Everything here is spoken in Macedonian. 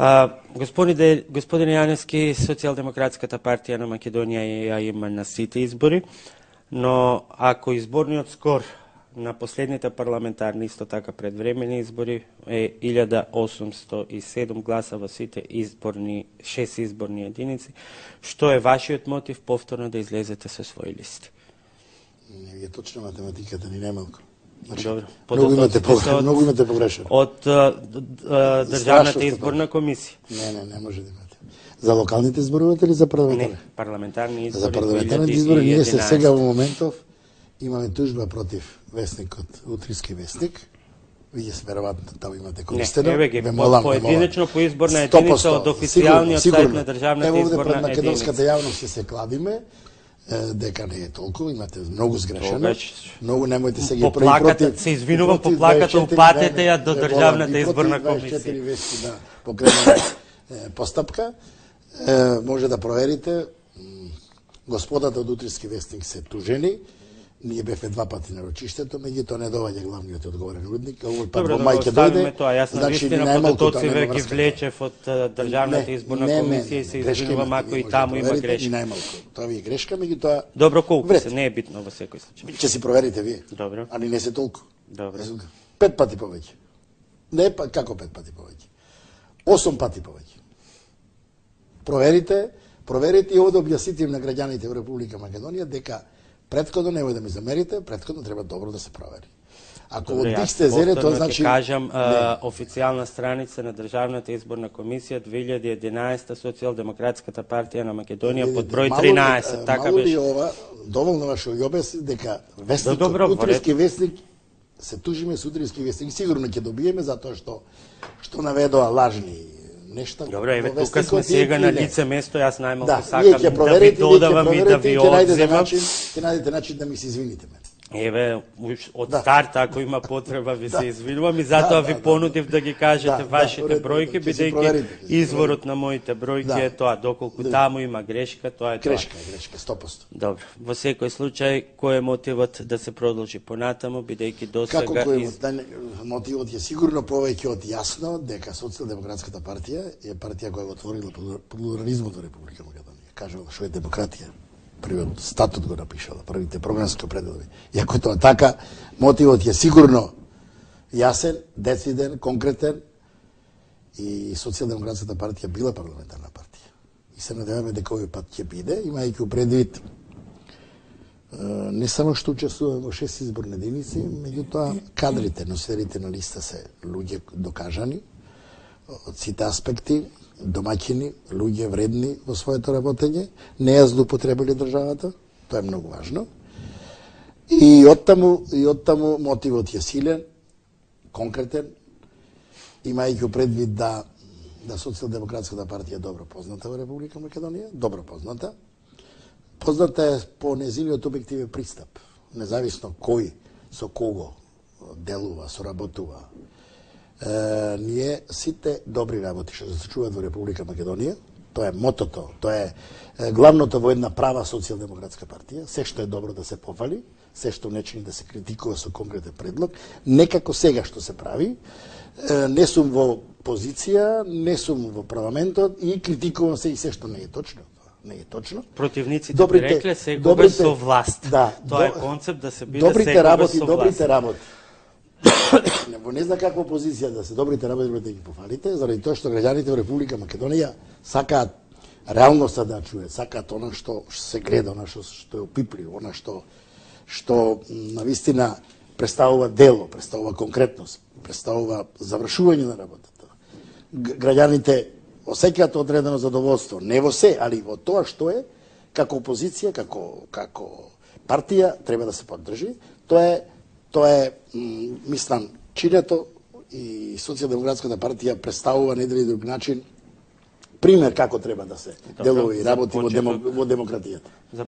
Господин Јаневски, Социјалдемократската партија на Македонија ја има на сите избори, но ако изборниот скор на последните парламентарни, исто така предвремени избори, е 1807 гласа во сите изборни, 6 изборни единици, што е вашиот мотив повторно да излезете со своји листи? Не е точна математиката, ни немалку. Значи, Добро. Многу имате погрешено. Од Државната изборна комисија. Не може да имате. За локалните избори или за парламентарни? Не, парламентарни избори. За парламентарните избори ние се сега во моментов имаме тужба против вестникот, Утриски вестник. Вие се веројатно таму имате користено. Не, еве поединечно по изборна единица од официјалниот сајт на Државната изборна единица. Македонската јавност се кладиме дека не е толку, имате многу сгрешено. Многу немојте се ги против. Се извинувам, по плаката упатете ја до Државната изборна комисија. 24 вести да покренеме постапка. Може да проверите, господата од Утриски вестник се тужени. Ние бевме 2 пати на рочиштето, меѓутоа не доаѓа главниот одговорен уредник, овој пат во мај ќе дојде. Значи потоци веќе ги влечев од Државната изборна комисија и се извинувам ако и таму има грешка. Најмалку. Тоа ви е грешка, меѓутоа добро, колку се, не е битно во секој случај. Ќе си проверите вие. Добро. Али не се толку. Добро. 5 пати повеќе. Не, како 5 пати повеќе? 8 пати повеќе. Проверите и овде објасните на граѓаните во Република Македонија дека претходно, немој да ми замерите, претходно треба добро да се провери. Ако од дих сте зере, тоа значи... Кажам, официјална страница на Државната изборна комисија 2011 Социјалдемократската партија на Македонија под број 13, така беше. Мало ли ова, доволно ваше објаси дека вестникот, Утриски вестник, се тужиме с Утриски вестник, сигурно ќе добиеме затоа што наведоа лажни нешта. Добро, еве тука сме сега на лице место, јас најмалку сакам да ви додавам и да ви одземам. Ќе најдете начин да ми се извините мене. Еве, од старт, ако има потреба, ви се извинувам и затоа ви понудив да ги кажете вашите бројки, бидејќи изворот на моите бројки е тоа, доколку таму има грешка, тоа е тоа. Грешка, 100%. Добро, во секој случај, кој е мотивот да се продолжи понатаму, бидејќи досега... Како кој мотивот е сигурно повеќе од јасно дека Социјалдемократската партија е партија која го отворила плурализмот во Република Македонија. Кажува што е демократија. Првиот статут го напишала, првите програмски определби. И ако тоа така, мотивот е сигурно јасен, дециден, конкретен и Социјалдемократската партија била парламентарна партија. И се надеваме дека овој пат ќе биде, имајќи предвид не само што учествуваме во 6 изборни единици, меѓутоа кадрите, носителите на листа се луѓе докажани од сите аспекти, домаќини, луѓе вредни во своето работење, не ја злоупотребили државата, тоа е многу важно. И оттаму мотивот е силен, конкретен, имајќи предвид да Социјалдемократската партија е добро позната во Република Македонија, добро позната. Позната е по незиниот објективен пристап, независно кој со кого делува, соработува. Ние сите добри работи што се случуваат во Република Македонија, тоа е мотото, тоа е главното во една права социјалдемократска партија, се што е добро да се пофали, се што не чини да се критикува со конкретен предлог, некако сега што се прави, не сум во позиција, не сум во парламентот и критикувам се и се што не е точно. Не е точно. Противниците би рекле секогаш со власт. Да, тоа е концепт да се биде секогаш со власт. Добрите работи. Во не знам каква позиција да се добрите работи да ги пофалите, заради тоа што граѓаните во Република Македонија сакаат реалноста да чујат, сакаат она што се гледа, она што е опипливо, она што навистина представува дело, представува конкретност, представува завршување на работата. Граѓаните осеќаат одредено задоволство, не во се, али во тоа што е, како опозиција, како партија, треба да се поддржи. Тоа е, мислам, чинето и Социјалдемократската партија представува на еден друг начин пример како треба да се делува и работи во демократијата.